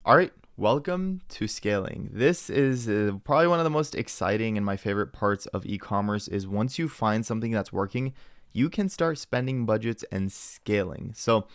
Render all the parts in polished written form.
All right, welcome to scaling. This is probably one of the most exciting and my favorite parts of e-commerce is once you find something that's working, you can start spending budgets and scaling. So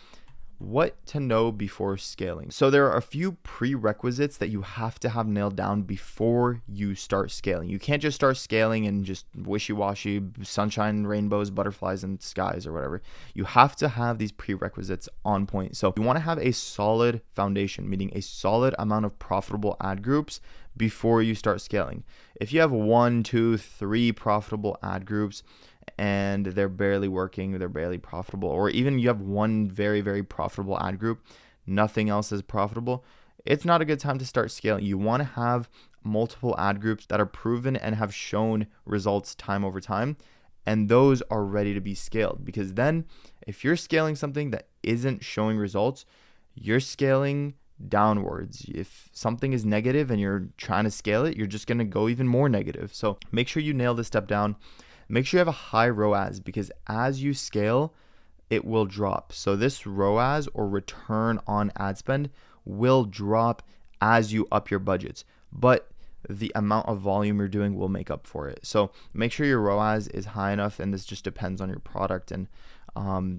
what to know before scaling. So there are a few prerequisites that you have to have nailed down before you start scaling. You can't just start scaling and just wishy-washy, sunshine, rainbows, butterflies, and skies or whatever. You have to have these prerequisites on point. So you want to have a solid foundation, meaning a solid amount of profitable ad groups before you start scaling. If you have 1, 2, 3 profitable ad groups, and they're barely working, they're barely profitable, or even you have one very, very profitable ad group, nothing else is profitable, it's not a good time to start scaling. You want to have multiple ad groups that are proven and have shown results time over time, and those are ready to be scaled. Because then if you're scaling something that isn't showing results, you're scaling downwards. If something is negative and you're trying to scale it, you're just going to go even more negative. So make sure you nail this step down. Make sure you have a high ROAS, because as you scale, it will drop. So this ROAS, or return on ad spend, will drop as you up your budgets, but the amount of volume you're doing will make up for it. So make sure your ROAS is high enough, and this just depends on your product and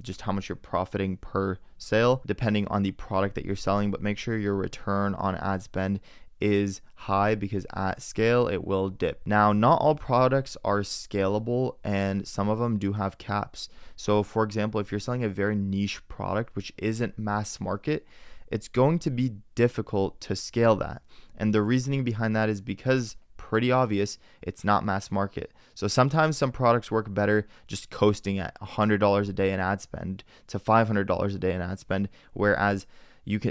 just how much you're profiting per sale, depending on the product that you're selling. But make sure your return on ad spend is high, because at scale it will dip. Now, not all products are scalable, and some of them do have caps. So for example, if you're selling a very niche product which isn't mass market, it's going to be difficult to scale that. And the reasoning behind that is because, pretty obvious, it's not mass market. So sometimes some products work better just coasting at $100 a day in ad spend to $500 a day in ad spend, whereas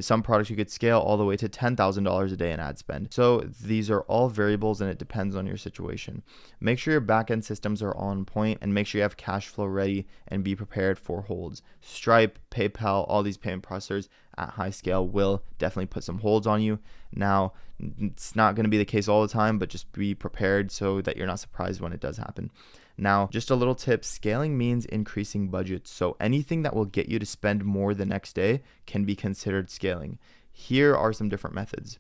some products you could scale all the way to $10,000 a day in ad spend. So these are all variables, and it depends on your situation. Make sure your backend systems are on point, and make sure you have cash flow ready and be prepared for holds. Stripe, PayPal, all these payment processors at high scale will definitely put some holds on you. Now, it's not going to be the case all the time, but just be prepared so that you're not surprised when it does happen. Now, just a little tip, scaling means increasing budgets. So anything that will get you to spend more the next day can be considered scaling. Here are some different methods.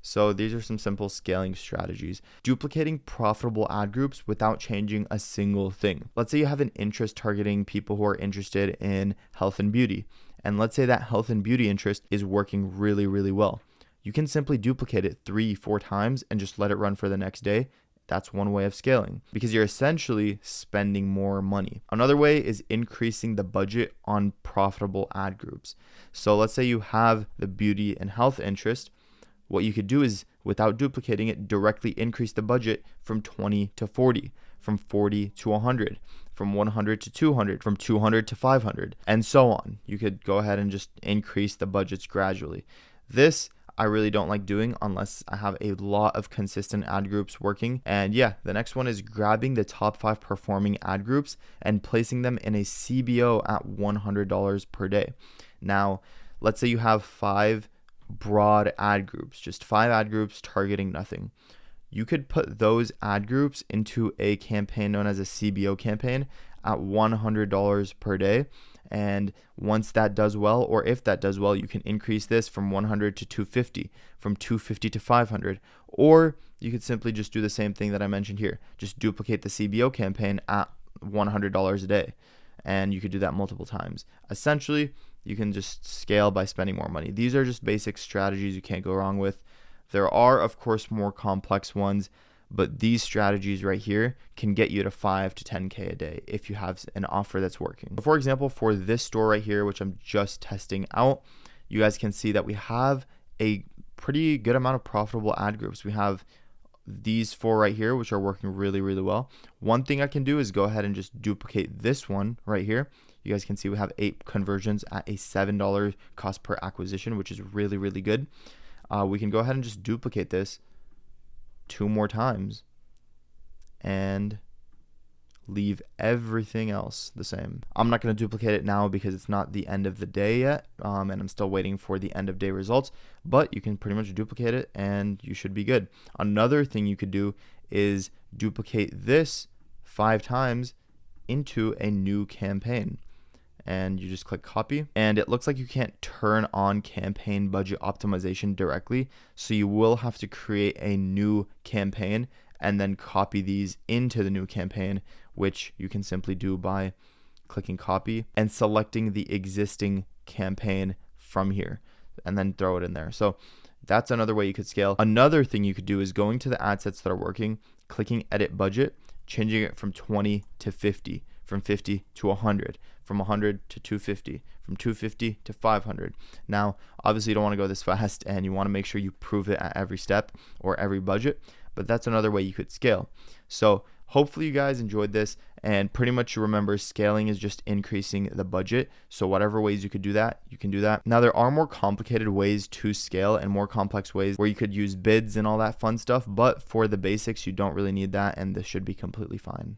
So these are some simple scaling strategies. Duplicating profitable ad groups without changing a single thing. Let's say you have an interest targeting people who are interested in health and beauty. And let's say that health and beauty interest is working really, really well. You can simply duplicate it 3-4 times and just let it run for the next day. That's one way of scaling, because you're essentially spending more money. Another way is increasing the budget on profitable ad groups. So let's say you have the beauty and health interest. What you could do is, without duplicating it, directly increase the budget from 20 to 40, from 40 to 100, from 100 to 200, from 200 to 500, and so on. You could go ahead and just increase the budgets gradually. This I really don't like doing unless I have a lot of consistent ad groups working. And yeah, the next one is grabbing the top 5 performing ad groups and placing them in a CBO at $100 per day. Now, let's say you have 5 broad ad groups, just 5 ad groups targeting nothing. You could put those ad groups into a campaign known as a CBO campaign at $100 per day. And once that does well, or if that does well, you can increase this from 100 to 250, from 250 to 500. Or you could simply just do the same thing that I mentioned here. Just duplicate the CBO campaign at $100 a day. And you could do that multiple times. Essentially, you can just scale by spending more money. These are just basic strategies you can't go wrong with. There are, of course, more complex ones, but these strategies right here can get you to 5 to 10K a day if you have an offer that's working. For example, for this store right here, which I'm just testing out, you guys can see that we have a pretty good amount of profitable ad groups. We have these 4 right here, which are working really, really well. One thing I can do is go ahead and just duplicate this one right here. You guys can see we have 8 conversions at a $7 cost per acquisition, which is really, really good. We can go ahead and just duplicate this 2 more times and leave everything else the same. I'm not going to duplicate it now because it's not the end of the day yet, and I'm still waiting for the end of day results, but you can pretty much duplicate it and you should be good. Another thing you could do is duplicate this 5 times into a new campaign. and you just click copy. And it looks like you can't turn on campaign budget optimization directly, so you will have to create a new campaign and then copy these into the new campaign, which you can simply do by clicking copy and selecting the existing campaign from here and then throw it in there. So that's another way you could scale. Another thing you could do is going to the ad sets that are working, clicking edit budget, changing it from 20 to 50, from 50 to 100, from 100 to 250, from 250 to 500. Now, obviously you don't want to go this fast and you want to make sure you prove it at every step or every budget, but that's another way you could scale. So hopefully you guys enjoyed this, and pretty much remember, scaling is just increasing the budget. So whatever ways you could do that, you can do that. Now there are more complicated ways to scale and more complex ways where you could use bids and all that fun stuff, but for the basics, you don't really need that, and this should be completely fine.